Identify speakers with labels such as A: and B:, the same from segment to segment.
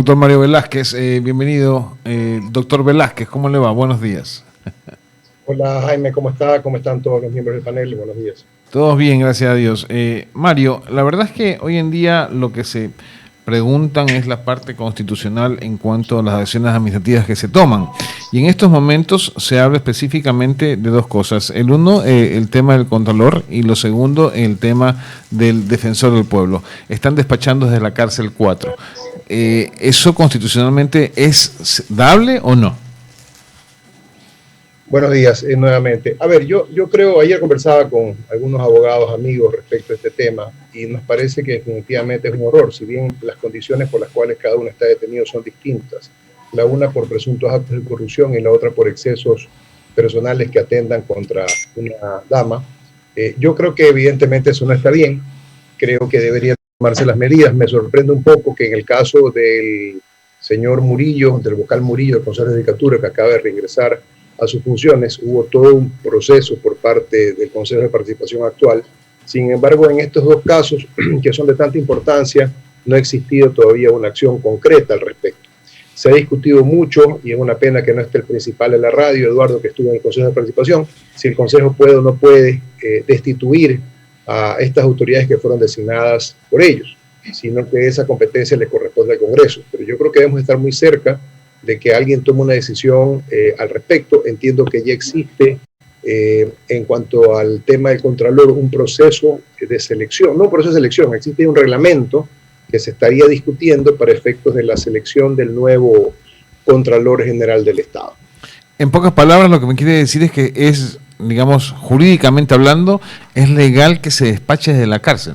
A: Doctor Mario Velázquez, bienvenido. Doctor Velázquez, ¿cómo le va? Buenos días.
B: Hola Jaime, ¿cómo está? ¿Cómo están todos los miembros del panel? Buenos días.
A: Todos bien, gracias a Dios. Mario, la verdad es que hoy en día lo que se preguntan es la parte constitucional en cuanto a las acciones administrativas que se toman. Y en estos momentos se habla específicamente de dos cosas. El uno, el tema del Contralor, y lo segundo, el tema del Defensor del Pueblo. Están despachando desde la cárcel 4. ¿Eso constitucionalmente es dable o no?
B: Buenos días nuevamente. A ver, yo creo, ayer conversaba con algunos abogados amigos respecto a este tema y nos parece que definitivamente es un horror, si bien las condiciones por las cuales cada uno está detenido son distintas, la una por presuntos actos de corrupción y la otra por excesos personales que atentan contra una dama. Yo creo que evidentemente eso no está bien, creo que deberían tomarse las medidas. Me sorprende un poco que en el caso del señor Murillo, del vocal Murillo del Consejo de la Judicatura, que acaba de reingresar a sus funciones, hubo todo un proceso por parte del Consejo de Participación actual. Sin embargo, en estos dos casos, que son de tanta importancia, no ha existido todavía una acción concreta al respecto. Se ha discutido mucho, y es una pena que no esté el principal en la radio, Eduardo, que estuvo en el Consejo de Participación, si el Consejo puede o no puede destituir a estas autoridades que fueron designadas por ellos, sino que esa competencia le corresponde al Congreso. Pero yo creo que debemos estar muy cerca de que alguien tome una decisión al respecto. Entiendo que ya existe en cuanto al tema del Contralor un proceso de selección, no un proceso de selección, existe un reglamento que se estaría discutiendo para efectos de la selección del nuevo Contralor General del Estado.
A: En pocas palabras, lo que me quiere decir es que es, digamos, jurídicamente hablando, es legal que se despache desde la cárcel.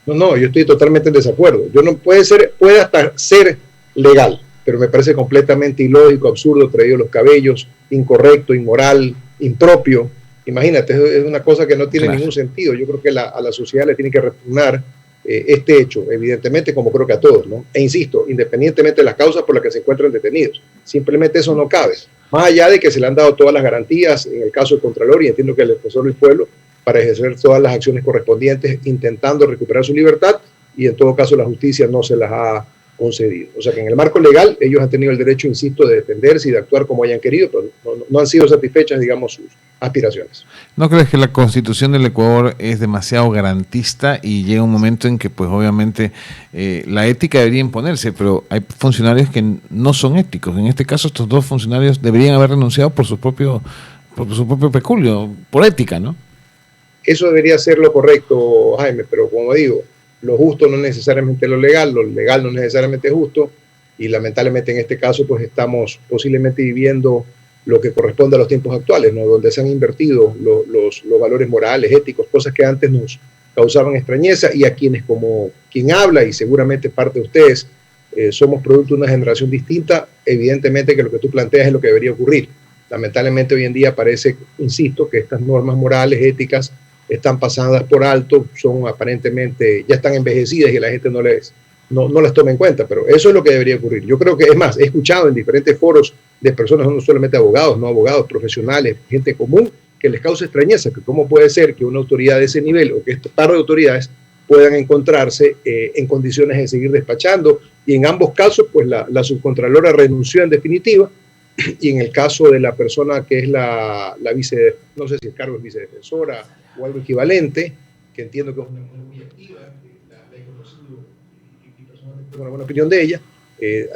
B: No, yo estoy totalmente en desacuerdo. Puede hasta ser legal, pero me parece completamente ilógico, absurdo, traído los cabellos, incorrecto, inmoral, impropio. Imagínate, es una cosa que no tiene ningún sentido. Yo creo que a la sociedad le tiene que repugnar este hecho, evidentemente, como creo que a todos, ¿no? E insisto, independientemente de las causas por las que se encuentran detenidos, simplemente eso no cabe. Más allá de que se le han dado todas las garantías en el caso del Contralor, y entiendo que el Defensor del Pueblo, para ejercer todas las acciones correspondientes, intentando recuperar su libertad, y en todo caso la justicia no se las ha concedido. O sea que en el marco legal ellos han tenido el derecho, insisto, de defenderse y de actuar como hayan querido, pero no han sido satisfechas, digamos, sus aspiraciones.
A: ¿No crees que la Constitución del Ecuador es demasiado garantista y llega un momento en que, pues obviamente, la ética debería imponerse, pero hay funcionarios que no son éticos? En este caso, estos dos funcionarios deberían haber renunciado por su propio peculio, por ética, ¿no?
B: Eso debería ser lo correcto, Jaime, pero como digo, lo justo no es necesariamente lo legal no es necesariamente justo, y lamentablemente en este caso pues estamos posiblemente viviendo lo que corresponde a los tiempos actuales, ¿no? Donde se han invertido los valores morales, éticos, cosas que antes nos causaban extrañeza, y a quienes, como quien habla y seguramente parte de ustedes, somos producto de una generación distinta, evidentemente que lo que tú planteas es lo que debería ocurrir. Lamentablemente hoy en día parece, insisto, que estas normas morales, éticas, están pasadas por alto, son aparentemente, ya están envejecidas y la gente no las toma en cuenta, pero eso es lo que debería ocurrir. Yo creo que, es más, he escuchado en diferentes foros de personas, no solamente abogados, no abogados, profesionales, gente común, que les causa extrañeza, que cómo puede ser que una autoridad de ese nivel o que este par de autoridades puedan encontrarse en condiciones de seguir despachando, y en ambos casos, pues la subcontralora renunció en definitiva, y en el caso de la persona que es la vice, no sé si el cargo es vicedefensora o algo equivalente, que entiendo que es una mujer muy activa, la he conocido y personalmente tengo una buena opinión de ella,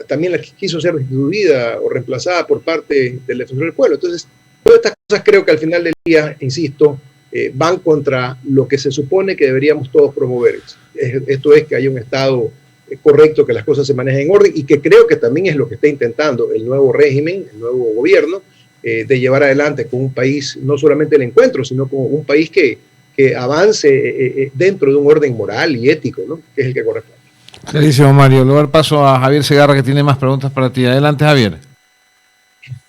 B: también la quiso ser destituida o reemplazada por parte del Defensor del Pueblo. Entonces, todas estas cosas creo que al final del día, insisto, van contra lo que se supone que deberíamos todos promover. Esto es que haya un Estado correcto, que las cosas se manejen en orden, y que creo que también es lo que está intentando el nuevo régimen, el nuevo gobierno, de llevar adelante con un país, no solamente el encuentro, sino con un país que avance dentro de un orden moral y ético, ¿no? Que es el que corresponde.
A: Clarísimo, Mario. Le doy el paso a Javier Segarra, que tiene más preguntas para ti. Adelante, Javier.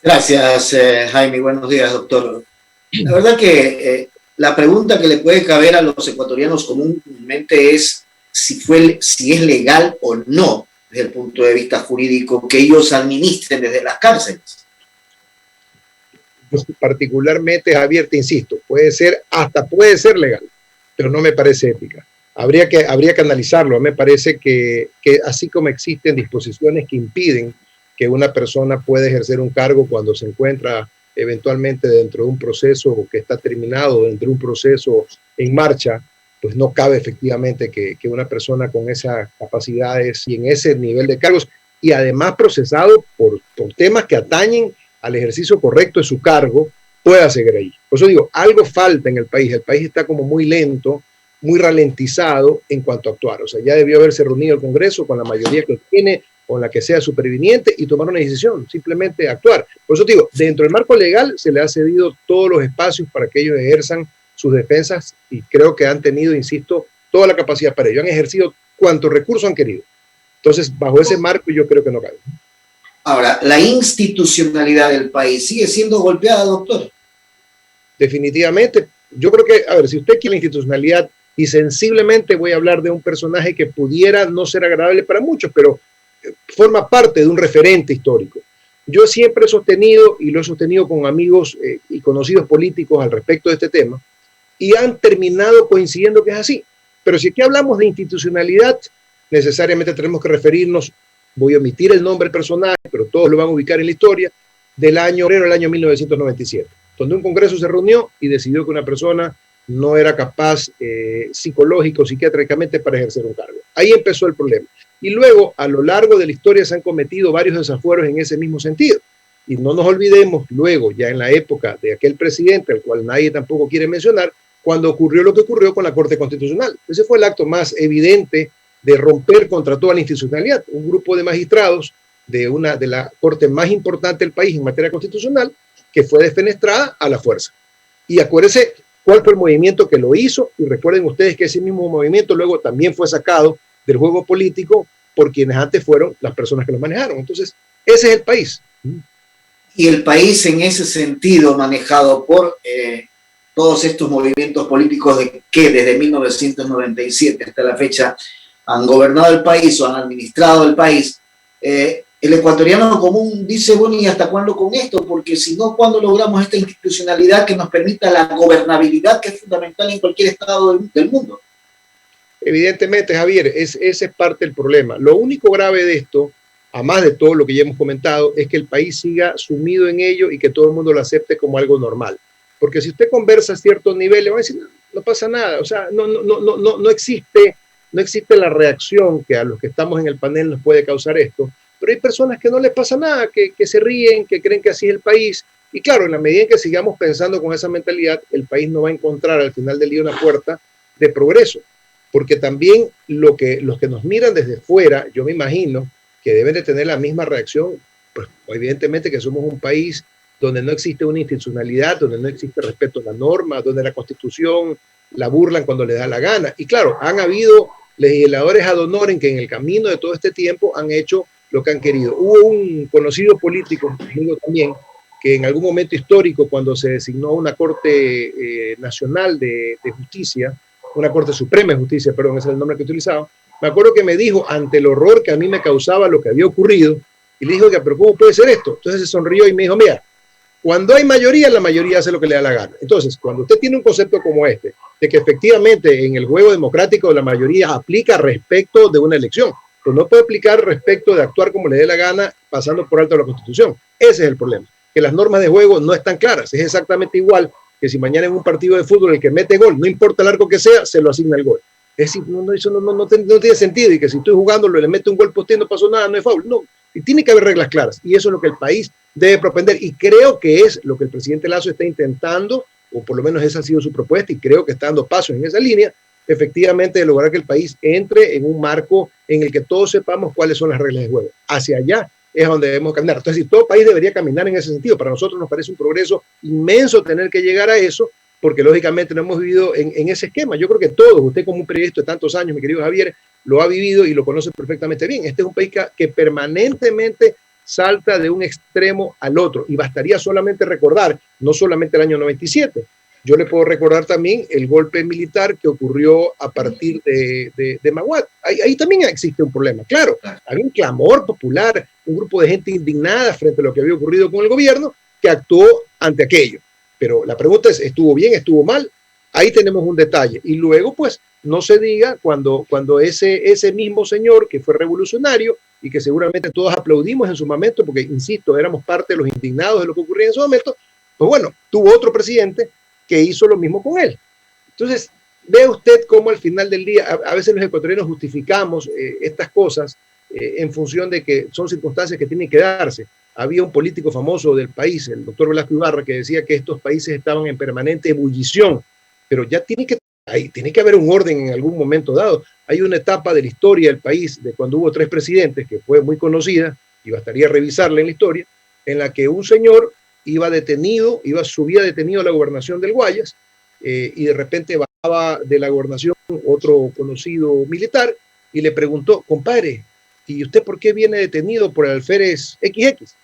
C: Gracias, Jaime. Buenos días, doctor. La verdad que la pregunta que le puede caber a los ecuatorianos comúnmente es si es legal o no, desde el punto de vista jurídico, que ellos administren desde las cárceles.
B: Particularmente, Javier, te insisto, puede ser legal, pero no me parece ética. habría que analizarlo. Me parece que así como existen disposiciones que impiden que una persona pueda ejercer un cargo cuando se encuentra eventualmente dentro de un proceso que está terminado, dentro de un proceso en marcha, pues no cabe efectivamente que una persona con esas capacidades y en ese nivel de cargos, y además procesado por temas que atañen al ejercicio correcto de su cargo, pueda seguir ahí. Por eso digo, algo falta en el país está como muy lento, muy ralentizado en cuanto a actuar. O sea, ya debió haberse reunido el Congreso con la mayoría que tiene, con la que sea superviviente y tomar una decisión, simplemente actuar. Por eso digo, dentro del marco legal se le ha cedido todos los espacios para que ellos ejerzan sus defensas y creo que han tenido, insisto, toda la capacidad para ello. Han ejercido cuantos recursos han querido. Entonces, bajo ese marco yo creo que no cabe.
C: Ahora, la institucionalidad del país sigue siendo golpeada, doctor.
B: Definitivamente, yo creo que, a ver, si usted quiere la institucionalidad, y sensiblemente voy a hablar de un personaje que pudiera no ser agradable para muchos, pero forma parte de un referente histórico. Yo siempre he sostenido, y lo he sostenido con amigos y conocidos políticos al respecto de este tema, y han terminado coincidiendo que es así. Pero si aquí hablamos de institucionalidad, necesariamente tenemos que referirnos, voy a omitir el nombre del personaje, pero todos lo van a ubicar en la historia, del año 1997, donde un congreso se reunió y decidió que una persona no era capaz psicológico, psiquiátricamente para ejercer un cargo. Ahí empezó el problema. Y luego, a lo largo de la historia, se han cometido varios desafueros en ese mismo sentido. Y no nos olvidemos, luego, ya en la época de aquel presidente, al cual nadie tampoco quiere mencionar, cuando ocurrió lo que ocurrió con la Corte Constitucional. Ese fue el acto más evidente de romper contra toda la institucionalidad. Un grupo de magistrados de la Corte más importante del país en materia constitucional, que fue defenestrada a la fuerza. Y acuérdense cuál fue el movimiento que lo hizo, y recuerden ustedes que ese mismo movimiento luego también fue sacado del juego político por quienes antes fueron las personas que lo manejaron. Entonces, ese es el país.
C: Y el país en ese sentido manejado por todos estos movimientos políticos que desde 1997 hasta la fecha han gobernado el país o han administrado el país, el ecuatoriano común dice, bueno, ¿y hasta cuándo con esto? Porque si no, ¿cuándo logramos esta institucionalidad que nos permita la gobernabilidad que es fundamental en cualquier estado del mundo?
B: Evidentemente, Javier, ese es parte del problema. Lo único grave de esto, a más de todo lo que ya hemos comentado, es que el país siga sumido en ello y que todo el mundo lo acepte como algo normal. Porque si usted conversa a ciertos niveles, va a decir, no pasa nada. O sea, no existe la reacción que a los que estamos en el panel nos puede causar esto. Pero hay personas que no les pasa nada, que se ríen, que creen que así es el país. Y claro, en la medida en que sigamos pensando con esa mentalidad, el país no va a encontrar al final del día una puerta de progreso. Porque también los que nos miran desde fuera, yo me imagino que deben de tener la misma reacción, pues evidentemente que somos un país donde no existe una institucionalidad, donde no existe respeto a la norma, donde la Constitución la burlan cuando les da la gana. Y claro, han habido legisladores ad honorem que en el camino de todo este tiempo han hecho lo que han querido. Hubo un conocido político, amigo también, que en algún momento histórico, cuando se designó una Corte Nacional de Justicia, una Corte Suprema de Justicia, perdón, ese es el nombre que utilizaba, me acuerdo que me dijo, ante el horror que a mí me causaba lo que había ocurrido, y le dijo, pero ¿cómo puede ser esto? Entonces se sonrió y me dijo, mira, cuando hay mayoría, la mayoría hace lo que le da la gana. Entonces, cuando usted tiene un concepto como este, de que efectivamente en el juego democrático la mayoría aplica respecto de una elección, pues no puede aplicar respecto de actuar como le dé la gana pasando por alto la Constitución. Ese es el problema, que las normas de juego no están claras. Es exactamente igual que si mañana en un partido de fútbol el que mete gol, no importa el arco que sea, se lo asigna el gol. Es decir, eso no tiene sentido, y que si estoy jugándolo y le mete un gol poste no pasó nada, no es foul. No, y tiene que haber reglas claras, y eso es lo que el país debe propender, y creo que es lo que el presidente Lasso está intentando, o por lo menos esa ha sido su propuesta, y creo que está dando pasos en esa línea, efectivamente, de lograr que el país entre en un marco en el que todos sepamos cuáles son las reglas de juego. Hacia allá es donde debemos caminar. Entonces, todo país debería caminar en ese sentido. Para nosotros nos parece un progreso inmenso tener que llegar a eso, porque lógicamente no hemos vivido en ese esquema. Yo creo que todos, usted como un periodista de tantos años, mi querido Javier, lo ha vivido y lo conoce perfectamente bien. Este es un país que permanentemente salta de un extremo al otro, y bastaría solamente recordar, no solamente el año 97, yo le puedo recordar también el golpe militar que ocurrió a partir de Maguad. Ahí también existe un problema. Claro, había un clamor popular, un grupo de gente indignada frente a lo que había ocurrido con el gobierno, que actuó ante aquello. Pero la pregunta es, ¿estuvo bien, estuvo mal? Ahí tenemos un detalle. Y luego, pues, no se diga cuando ese mismo señor que fue revolucionario y que seguramente todos aplaudimos en su momento, porque, insisto, éramos parte de los indignados de lo que ocurría en su momento, pues bueno, tuvo otro presidente que hizo lo mismo con él. Entonces, ve usted cómo al final del día, a veces los ecuatorianos justificamos estas cosas en función de que son circunstancias que tienen que darse. Había un político famoso del país, el doctor Velasco Ibarra, que decía que estos países estaban en permanente ebullición, pero ya tiene que haber un orden en algún momento dado. Hay una etapa de la historia del país, de cuando hubo 3 presidentes, que fue muy conocida, y bastaría revisarla en la historia, en la que un señor subía detenido a la gobernación del Guayas, y de repente bajaba de la gobernación otro conocido militar, y le preguntó, compadre, ¿y usted por qué viene detenido por el alférez XX?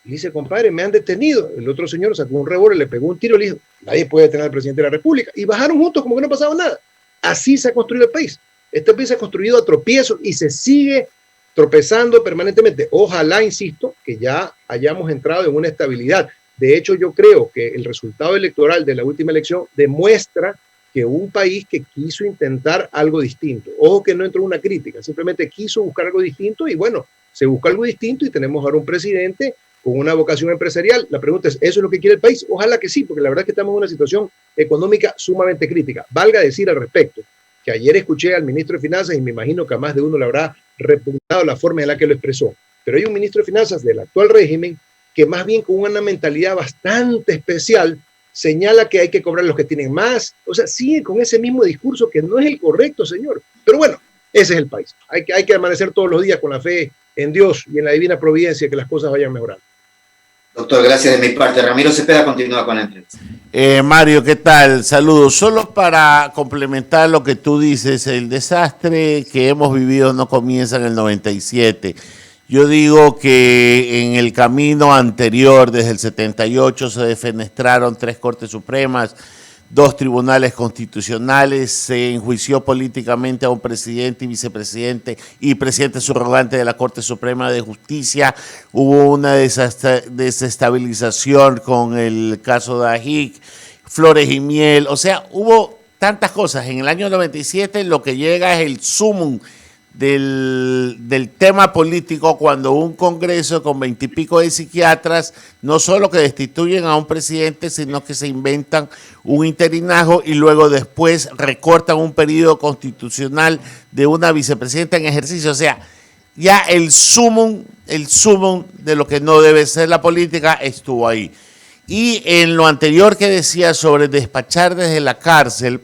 B: Y dice, compadre, me han detenido. El otro señor sacó un revólver, le pegó un tiro y le dijo, nadie puede detener al presidente de la República. Y bajaron juntos como que no pasaba nada. Así se ha construido el país. Este país se ha construido a tropiezos y se sigue tropezando permanentemente. Ojalá, insisto, que ya hayamos entrado en una estabilidad. De hecho, yo creo que el resultado electoral de la última elección demuestra que un país que quiso intentar algo distinto, ojo que no entró una crítica, simplemente quiso buscar algo distinto y bueno, se busca algo distinto y tenemos ahora un presidente con una vocación empresarial. La pregunta es, ¿eso es lo que quiere el país? Ojalá que sí, porque la verdad es que estamos en una situación económica sumamente crítica. Valga decir al respecto, que ayer escuché al ministro de Finanzas y me imagino que a más de uno le habrá repugnado la forma en la que lo expresó, pero hay un ministro de Finanzas del actual régimen que más bien con una mentalidad bastante especial señala que hay que cobrar a los que tienen más, o sea, sigue con ese mismo discurso que no es el correcto, señor. Pero bueno, ese es el país. Hay que amanecer todos los días con la fe en Dios y en la divina providencia que las cosas vayan mejorando.
C: Doctor, gracias de mi parte. Ramiro Cepeda continúa con la entrevista.
D: Mario, ¿qué tal? Saludos. Solo para complementar lo que tú dices, el desastre que hemos vivido no comienza en el 97. Yo digo que en el camino anterior, desde el 78, se defenestraron 3 Cortes Supremas, 2 tribunales constitucionales, se enjuició políticamente a un presidente y vicepresidente y presidente subrogante de la Corte Suprema de Justicia, hubo una desestabilización con el caso de Ajic, Flores y Miel, o sea, hubo tantas cosas. En el año 97 lo que llega es el sumum del tema político cuando un congreso con 20 y pico de psiquiatras no solo que destituyen a un presidente, sino que se inventan un interinajo y luego después recortan un periodo constitucional de una vicepresidenta en ejercicio. O sea, ya el sumum de lo que no debe ser la política estuvo ahí. Y en lo anterior que decía sobre despachar desde la cárcel,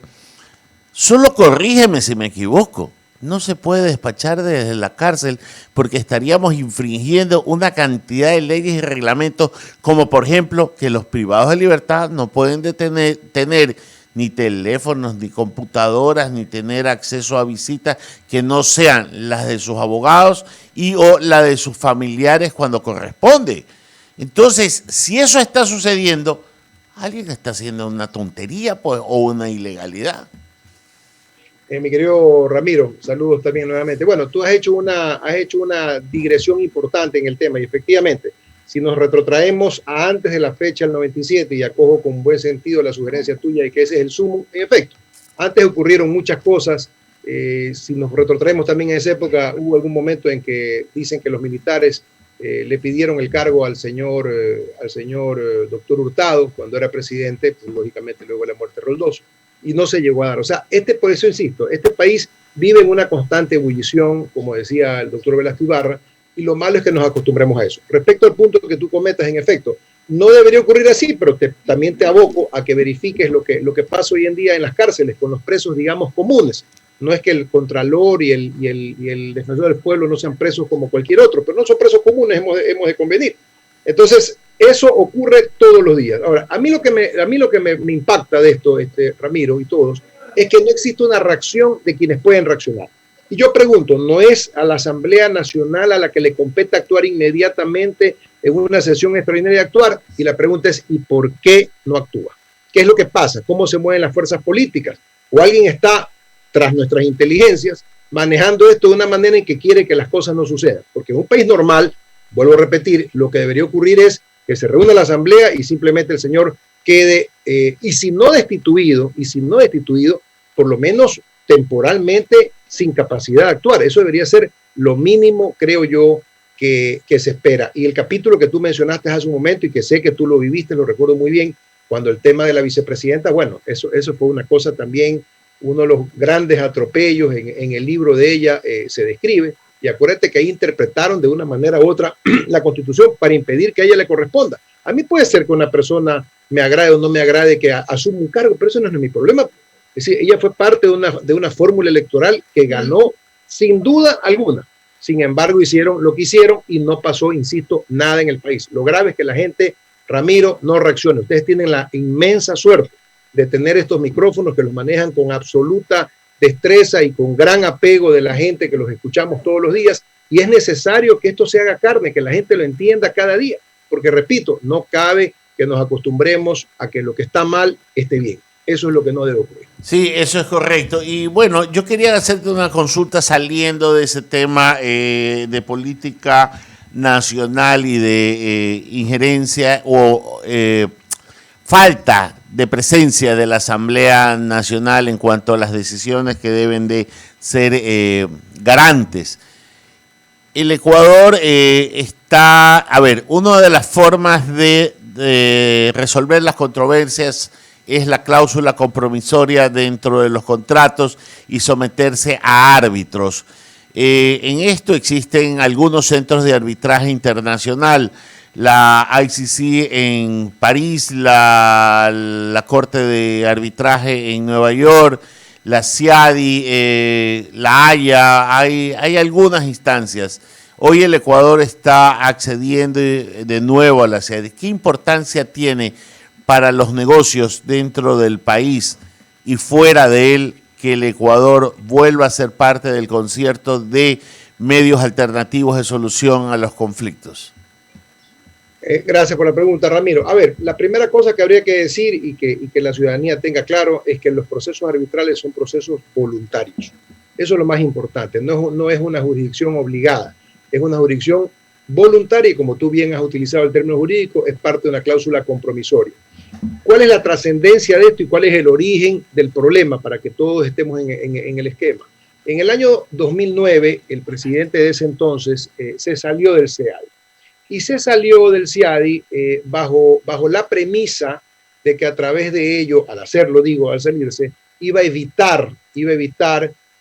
D: solo corrígeme si me equivoco. No se puede despachar desde la cárcel porque estaríamos infringiendo una cantidad de leyes y reglamentos, como por ejemplo que los privados de libertad no pueden tener ni teléfonos, ni computadoras, ni tener acceso a visitas que no sean las de sus abogados y o la de sus familiares cuando corresponde. Entonces, si eso está sucediendo, alguien está haciendo una tontería pues, o una ilegalidad.
B: Mi querido Ramiro, saludos también nuevamente. Bueno, tú has hecho una digresión importante en el tema y efectivamente, si nos retrotraemos a antes de la fecha del 97 y acojo con buen sentido la sugerencia tuya de que ese es el sumo, en efecto, antes ocurrieron muchas cosas. Si nos retrotraemos también en esa época, hubo algún momento en que dicen que los militares le pidieron el cargo al señor doctor Hurtado cuando era presidente, pues, lógicamente luego de la muerte de Roldoso, y no se llegó a dar. O sea, por eso insisto, este país vive en una constante ebullición, como decía el doctor Velasco Ibarra, y lo malo es que nos acostumbremos a eso. Respecto al punto que tú comentas, en efecto, no debería ocurrir así, pero también te aboco a que verifiques lo que pasa hoy en día en las cárceles con los presos, digamos, comunes. No es que el Contralor y el Defensor del Pueblo no sean presos como cualquier otro, pero no son presos comunes, hemos de convenir. Entonces, eso ocurre todos los días. Ahora, a mí lo que me impacta de esto, Ramiro y todos, es que no existe una reacción de quienes pueden reaccionar. Y yo pregunto, ¿no es a la Asamblea Nacional a la que le compete actuar inmediatamente en una sesión extraordinaria de actuar? Y la pregunta es, ¿y por qué no actúa? ¿Qué es lo que pasa? ¿Cómo se mueven las fuerzas políticas? ¿O alguien está tras nuestras inteligencias manejando esto de una manera en que quiere que las cosas no sucedan? Porque en un país normal, vuelvo a repetir, lo que debería ocurrir es que se reúna la asamblea y simplemente el señor quede, y si no destituido, por lo menos temporalmente sin capacidad de actuar. Eso debería ser lo mínimo, creo yo, que se espera. Y el capítulo que tú mencionaste hace un momento y que sé que tú lo viviste, lo recuerdo muy bien, cuando el tema de la vicepresidenta, bueno, eso fue una cosa también, uno de los grandes atropellos en el libro de ella se describe. Y acuérdate que ahí interpretaron de una manera u otra la Constitución para impedir que a ella le corresponda. A mí puede ser que una persona me agrade o no me agrade que asuma un cargo, pero eso no es mi problema. Es decir, ella fue parte de una fórmula electoral que ganó sin duda alguna. Sin embargo, hicieron lo que hicieron y no pasó, insisto, nada en el país. Lo grave es que la gente, Ramiro, no reacciona. Ustedes tienen la inmensa suerte de tener estos micrófonos que los manejan con absoluta destreza y con gran apego de la gente que los escuchamos todos los días. Y es necesario que esto se haga carne, que la gente lo entienda cada día. Porque, repito, no cabe que nos acostumbremos a que lo que está mal esté bien. Eso es lo que no debe ocurrir.
D: Sí, eso es correcto. Y bueno, yo quería hacerte una consulta saliendo de ese tema de política nacional y de injerencia o falta de presencia de la Asamblea Nacional en cuanto a las decisiones que deben de ser garantes. El Ecuador está, a ver, una de las formas de resolver las controversias es la cláusula compromisoria dentro de los contratos y someterse a árbitros. En esto existen algunos centros de arbitraje internacional, la ICC en París, la Corte de Arbitraje en Nueva York, la CIADI, la Haya, hay algunas instancias. Hoy el Ecuador está accediendo de nuevo a la CIADI. ¿Qué importancia tiene para los negocios dentro del país y fuera de él que el Ecuador vuelva a ser parte del concierto de medios alternativos de solución a los conflictos?
B: Gracias por la pregunta, Ramiro. A ver, la primera cosa que habría que decir y que la ciudadanía tenga claro es que los procesos arbitrales son procesos voluntarios. Eso es lo más importante. No es una jurisdicción obligada, es una jurisdicción voluntaria y, como tú bien has utilizado el término jurídico, es parte de una cláusula compromisoria. ¿Cuál es la trascendencia de esto y cuál es el origen del problema para que todos estemos en el esquema? En el año 2009, el presidente de ese entonces se salió del CIADI. Y se salió del CIADI bajo la premisa de que a través de ello, al salirse, iba a evitar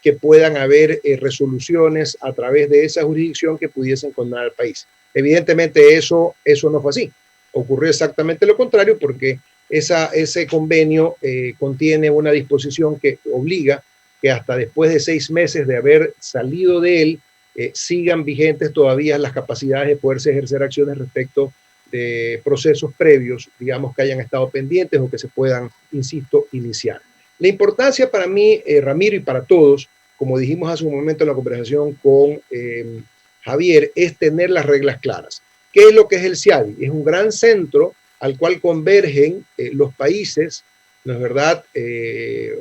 B: que puedan haber resoluciones a través de esa jurisdicción que pudiesen condenar al país. Evidentemente eso no fue así. Ocurrió exactamente lo contrario porque ese convenio contiene una disposición que obliga que hasta después de 6 meses de haber salido de él, sigan vigentes todavía las capacidades de poderse ejercer acciones respecto de procesos previos, digamos, que hayan estado pendientes o que se puedan, insisto, iniciar. La importancia para mí, Ramiro, y para todos, como dijimos hace un momento en la conversación con Javier, es tener las reglas claras. ¿Qué es lo que es el CIADI? Es un gran centro al cual convergen los países, ¿no es verdad?,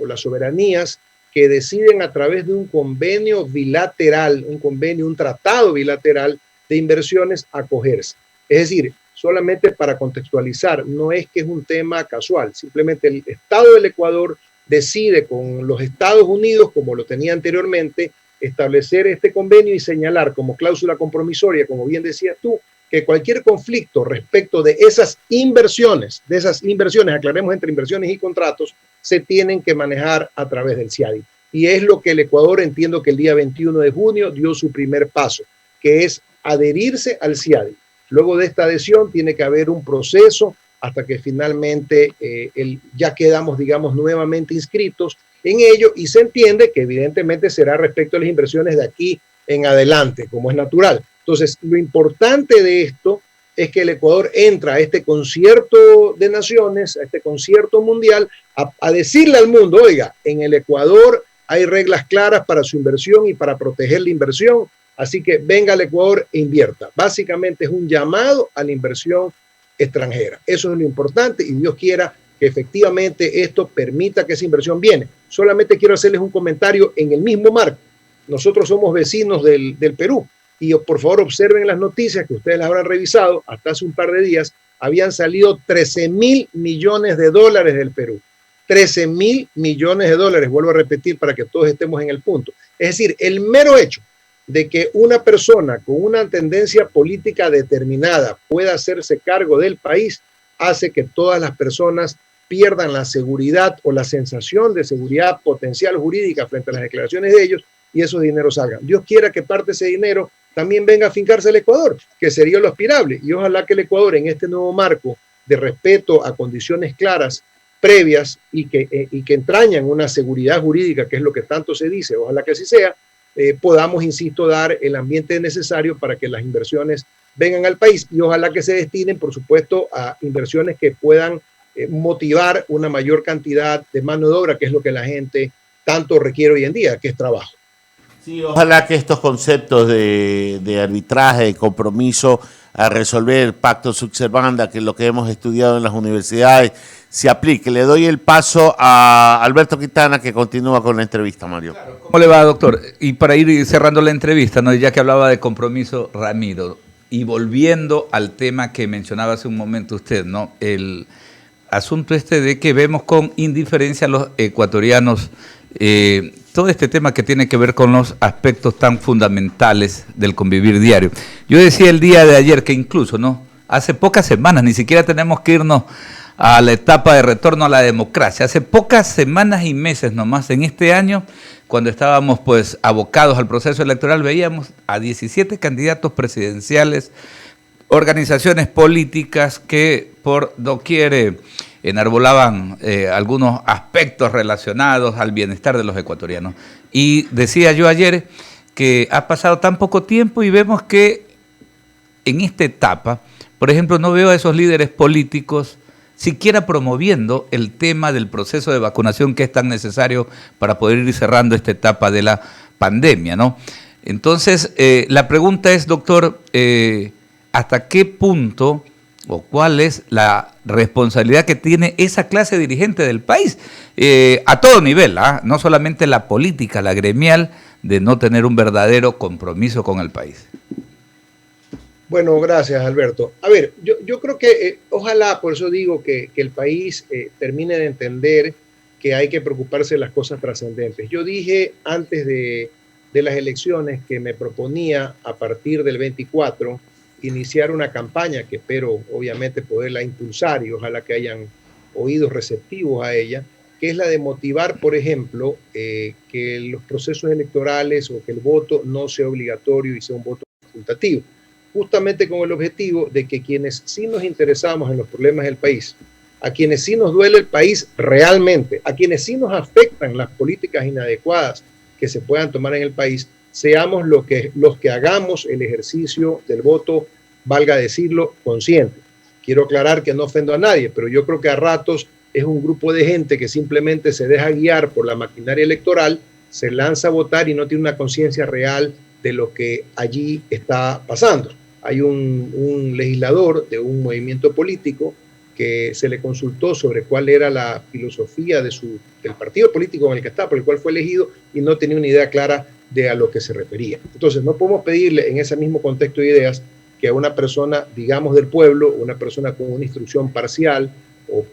B: o las soberanías que deciden a través de un convenio bilateral, un tratado bilateral de inversiones acogerse. Es decir, solamente para contextualizar, no es que es un tema casual, simplemente el Estado del Ecuador decide con los Estados Unidos, como lo tenía anteriormente, establecer este convenio y señalar como cláusula compromisoria, como bien decías tú, que cualquier conflicto respecto de esas inversiones, aclaremos entre inversiones y contratos, se tienen que manejar a través del CIADI. Y es lo que el Ecuador, entiendo que el día 21 de junio dio su primer paso, que es adherirse al CIADI. Luego de esta adhesión tiene que haber un proceso hasta que finalmente ya quedamos, digamos, nuevamente inscritos en ello y se entiende que evidentemente será respecto a las inversiones de aquí en adelante, como es natural. Entonces, lo importante de esto es que el Ecuador entra a este concierto de naciones, a este concierto mundial, a decirle al mundo, oiga, en el Ecuador hay reglas claras para su inversión y para proteger la inversión, así que venga al Ecuador e invierta. Básicamente es un llamado a la inversión extranjera. Eso es lo importante y Dios quiera que efectivamente esto permita que esa inversión viene. Solamente quiero hacerles un comentario en el mismo marco. Nosotros somos vecinos del Perú. Y por favor observen las noticias que ustedes las habrán revisado, hasta hace un par de días habían salido 13.000 millones de dólares del Perú. 13.000 millones de dólares, vuelvo a repetir para que todos estemos en el punto. Es decir, el mero hecho de que una persona con una tendencia política determinada pueda hacerse cargo del país hace que todas las personas pierdan la seguridad o la sensación de seguridad potencial jurídica frente a las declaraciones de ellos y esos dineros salgan. Dios quiera que parte de ese dinero también venga a fincarse al Ecuador, que sería lo aspirable. Y ojalá que el Ecuador, en este nuevo marco de respeto a condiciones claras, previas y que entrañan una seguridad jurídica, que es lo que tanto se dice, ojalá que así sea, podamos, insisto, dar el ambiente necesario para que las inversiones vengan al país y ojalá que se destinen, por supuesto, a inversiones que puedan motivar una mayor cantidad de mano de obra, que es lo que la gente tanto requiere hoy en día, que es trabajo.
D: Sí, ojalá que estos conceptos de arbitraje, de compromiso a resolver pacto subservanda, que es lo que hemos estudiado en las universidades, se aplique. Le doy el paso a Alberto Quintana, que continúa con la entrevista, Mario.
E: ¿Cómo le va, doctor? Y para ir cerrando la entrevista, ¿no? Ya que hablaba de compromiso, Ramiro, y volviendo al tema que mencionaba hace un momento usted, ¿no? El asunto de que vemos con indiferencia a los ecuatorianos todo este tema que tiene que ver con los aspectos tan fundamentales del convivir diario. Yo decía el día de ayer que incluso, ¿no? Hace pocas semanas, ni siquiera tenemos que irnos a la etapa de retorno a la democracia. Hace pocas semanas y meses nomás, en este año, cuando estábamos pues abocados al proceso electoral, veíamos a 17 candidatos presidenciales, organizaciones políticas que por doquier enarbolaban algunos aspectos relacionados al bienestar de los ecuatorianos. Y decía yo ayer que ha pasado tan poco tiempo y vemos que en esta etapa, por ejemplo, no veo a esos líderes políticos siquiera promoviendo el tema del proceso de vacunación que es tan necesario para poder ir cerrando esta etapa de la pandemia, ¿no? Entonces, la pregunta es, doctor, ¿hasta qué punto o cuál es la responsabilidad que tiene esa clase dirigente del país? A todo nivel, no solamente la política, la gremial, de no tener un verdadero compromiso con el país.
B: Bueno, gracias, Alberto. A ver, yo creo que ojalá, por eso digo que el país termine de entender que hay que preocuparse de las cosas trascendentes. Yo dije antes de las elecciones que me proponía a partir del 24 iniciar una campaña que espero obviamente poderla impulsar y ojalá que hayan oídos receptivos a ella, que es la de motivar, por ejemplo, que los procesos electorales o que el voto no sea obligatorio y sea un voto facultativo, justamente con el objetivo de que quienes sí nos interesamos en los problemas del país, a quienes sí nos duele el país realmente, a quienes sí nos afectan las políticas inadecuadas que se puedan tomar en el país, seamos los que hagamos el ejercicio del voto, valga decirlo, consciente. Quiero aclarar que no ofendo a nadie, pero yo creo que a ratos es un grupo de gente que simplemente se deja guiar por la maquinaria electoral, se lanza a votar y no tiene una conciencia real de lo que allí está pasando. Hay un legislador de un movimiento político que se le consultó sobre cuál era la filosofía del partido político en el que está, por el cual fue elegido, y no tenía una idea clara de a lo que se refería. Entonces, no podemos pedirle en ese mismo contexto de ideas que a una persona, digamos, del pueblo, una persona con una instrucción parcial o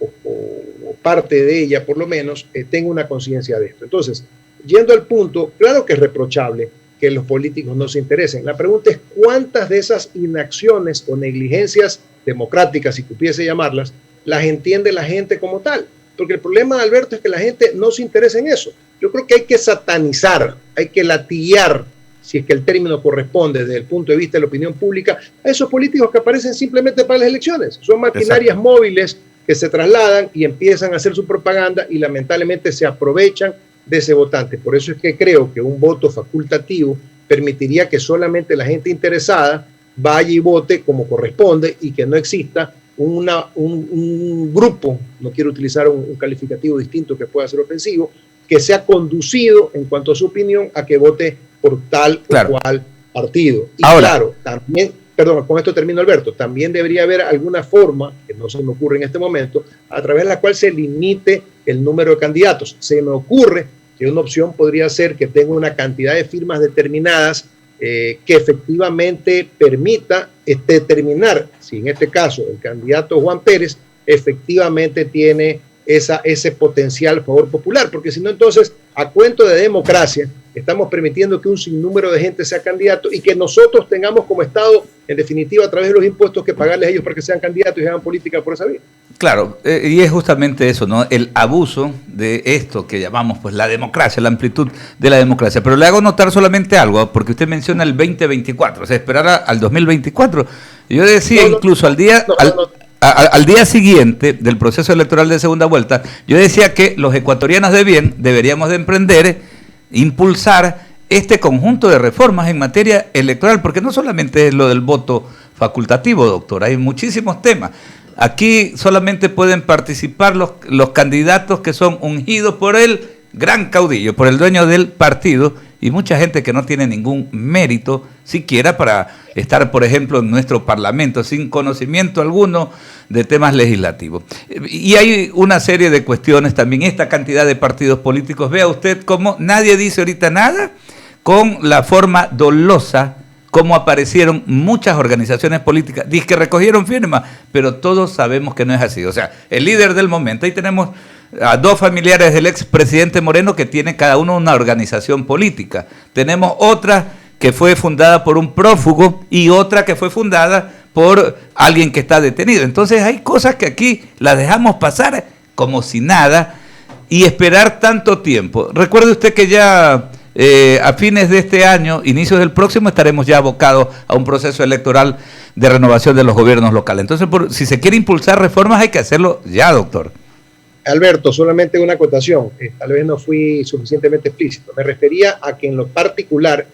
B: parte de ella, por lo menos, tenga una conciencia de esto. Entonces, yendo al punto, claro que es reprochable que los políticos no se interesen. La pregunta es cuántas de esas inacciones o negligencias democráticas, si pudiese llamarlas, las entiende la gente como tal. Porque el problema, Alberto, es que la gente no se interesa en eso. Yo creo que hay que satanizar, hay que latillar, si es que el término corresponde desde el punto de vista de la opinión pública, a esos políticos que aparecen simplemente para las elecciones. Son maquinarias móviles que se trasladan y empiezan a hacer su propaganda y lamentablemente se aprovechan de ese votante. Por eso es que creo que un voto facultativo permitiría que solamente la gente interesada vaya y vote como corresponde y que no exista un grupo, no quiero utilizar un calificativo distinto que pueda ser ofensivo, que sea conducido en cuanto a su opinión a que vote por tal o cual partido. Y ahora, claro, también, perdón, con esto termino, Alberto, también debería haber alguna forma, que no se me ocurre en este momento, a través de la cual se limite el número de candidatos. Se me ocurre que una opción podría ser que tenga una cantidad de firmas determinadas que efectivamente permita determinar si en este caso el candidato Juan Pérez efectivamente tiene ese potencial favor popular, porque si no, entonces, a cuento de democracia, estamos permitiendo que un sinnúmero de gente sea candidato y que nosotros tengamos como Estado, en definitiva, a través de los impuestos, que pagarles a ellos para que sean candidatos y hagan política por esa vía.
E: Claro, y es justamente eso, ¿no? El abuso de esto que llamamos pues la democracia, la amplitud de la democracia. Pero le hago notar solamente algo, porque usted menciona el 2024, o sea, esperar al 2024. Yo decía incluso al día... Al día siguiente del proceso electoral de segunda vuelta, yo decía que los ecuatorianos de bien deberíamos de emprender, impulsar este conjunto de reformas en materia electoral, porque no solamente es lo del voto facultativo, doctor, hay muchísimos temas. Aquí solamente pueden participar los candidatos que son ungidos por el gran caudillo, por el dueño del partido, y mucha gente que no tiene ningún mérito siquiera para estar, por ejemplo, en nuestro parlamento, sin conocimiento alguno de temas legislativos. Y hay una serie de cuestiones también, esta cantidad de partidos políticos. Vea usted cómo nadie dice ahorita nada con la forma dolosa como aparecieron muchas organizaciones políticas, dice que recogieron firmas, pero todos sabemos que no es así. O sea, el líder del momento, ahí tenemos a dos familiares del expresidente Moreno que tienen cada uno una organización política. Tenemos otra que fue fundada por un prófugo y otra que fue fundada por alguien que está detenido. Entonces hay cosas que aquí las dejamos pasar como si nada y esperar tanto tiempo. Recuerde usted que ya a fines de este año, inicios del próximo, estaremos ya abocados a un proceso electoral de renovación de los gobiernos locales. Entonces, si se quiere impulsar reformas hay que hacerlo ya, doctor.
B: Alberto, solamente una acotación, tal vez no fui suficientemente explícito. Me refería a que en lo particular,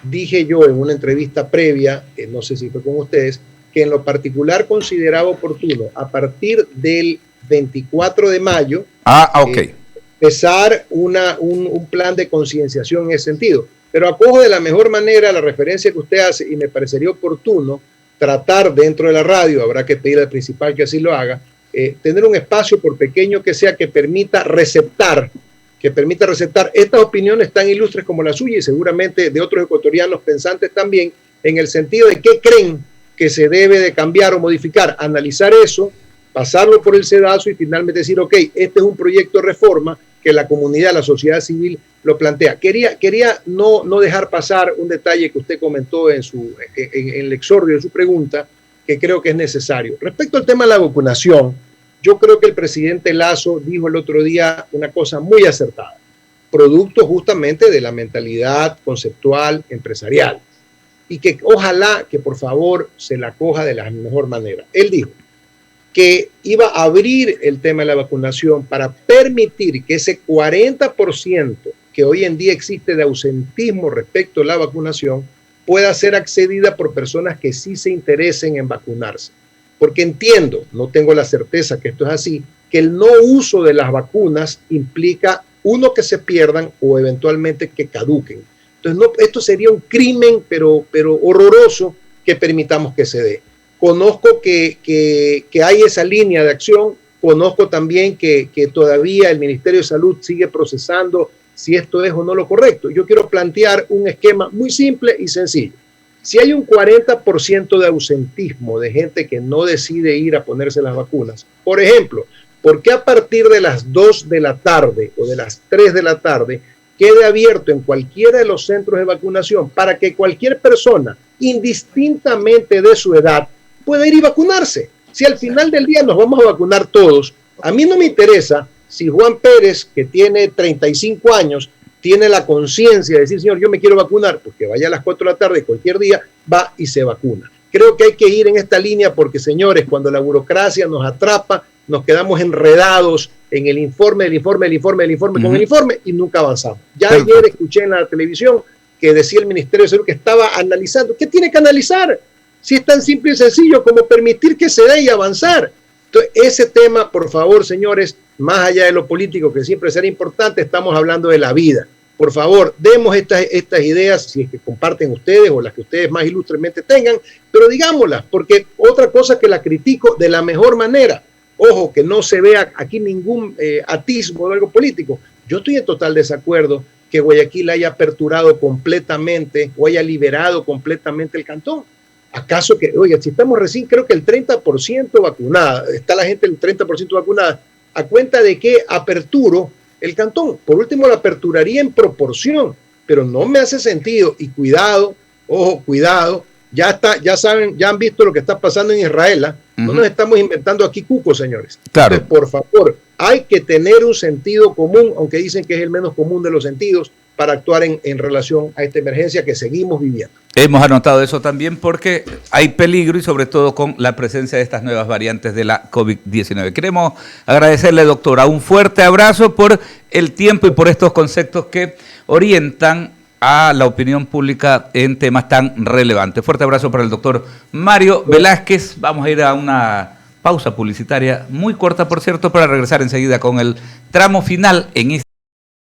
B: dije yo en una entrevista previa, no sé si fue con ustedes, que en lo particular consideraba oportuno, a partir del 24 de mayo, empezar un plan de concienciación en ese sentido. Pero acojo de la mejor manera la referencia que usted hace y me parecería oportuno tratar dentro de la radio, habrá que pedir al principal que así lo haga, tener un espacio, por pequeño que sea, que permita receptar estas opiniones tan ilustres como la suya y seguramente de otros ecuatorianos pensantes también, en el sentido de qué creen que se debe de cambiar o modificar, analizar eso, pasarlo por el sedazo y finalmente decir, ok, este es un proyecto de reforma que la comunidad, la sociedad civil lo plantea. Quería no dejar pasar un detalle que usted comentó en el exordio de su pregunta, que creo que es necesario. Respecto al tema de la vacunación, yo creo que el presidente Lasso dijo el otro día una cosa muy acertada, producto justamente de la mentalidad conceptual empresarial, y que ojalá que por favor se la coja de la mejor manera. Él dijo que iba a abrir el tema de la vacunación para permitir que ese 40% que hoy en día existe de ausentismo respecto a la vacunación pueda ser accedida por personas que sí se interesen en vacunarse. Porque entiendo, no tengo la certeza que esto es así, que el no uso de las vacunas implica, uno, que se pierdan o eventualmente que caduquen. Entonces, esto sería un crimen, pero horroroso, que permitamos que se dé. Conozco que hay esa línea de acción, conozco también que todavía el Ministerio de Salud sigue procesando si esto es o no lo correcto. Yo quiero plantear un esquema muy simple y sencillo. Si hay un 40% de ausentismo de gente que no decide ir a ponerse las vacunas, por ejemplo, ¿por qué a partir de las 2 de la tarde o de las 3 de la tarde quede abierto en cualquiera de los centros de vacunación para que cualquier persona, indistintamente de su edad, pueda ir y vacunarse? Si al final del día nos vamos a vacunar todos, a mí no me interesa si Juan Pérez, que tiene 35 años, tiene la conciencia de decir, señor, yo me quiero vacunar, pues que vaya a las 4 de la tarde cualquier día, va y se vacuna. Creo que hay que ir en esta línea porque, señores, cuando la burocracia nos atrapa, nos quedamos enredados en el informe con el informe y nunca avanzamos. Ya ayer escuché en la televisión que decía el Ministerio de Salud que estaba analizando. ¿Qué tiene que analizar? Si es tan simple y sencillo como permitir que se dé y avanzar. Entonces, ese tema, por favor, señores, más allá de lo político, que siempre será importante, estamos hablando de la vida. Por favor, demos estas ideas, si es que comparten ustedes o las que ustedes más ilustremente tengan, pero digámoslas, porque otra cosa que la critico de la mejor manera, ojo, que no se vea aquí ningún atisbo de algo político. Yo estoy en total desacuerdo que Guayaquil haya aperturado completamente o haya liberado completamente el cantón. ¿Acaso que, oiga, si estamos recién, creo que el 30% vacunada, está la gente el 30% vacunada, ¿A cuenta de qué aperturo el cantón? Por último, la aperturaría en proporción, pero no me hace sentido. Y cuidado, ojo, cuidado, ya saben, ya han visto lo que está pasando en Israel, ¿eh? No nos estamos inventando aquí cucos, señores.
E: Claro.
B: Entonces, por favor, hay que tener un sentido común, aunque dicen que es el menos común de los sentidos, para actuar en relación a esta emergencia que seguimos viviendo.
E: Hemos anotado eso también porque hay peligro y sobre todo con la presencia de estas nuevas variantes de la COVID-19. Queremos agradecerle, doctora, un fuerte abrazo por el tiempo y por estos conceptos que orientan a la opinión pública en temas tan relevantes. Fuerte abrazo para el doctor Mario Velázquez. Vamos a ir a una pausa publicitaria muy corta, por cierto, para regresar enseguida con el tramo final en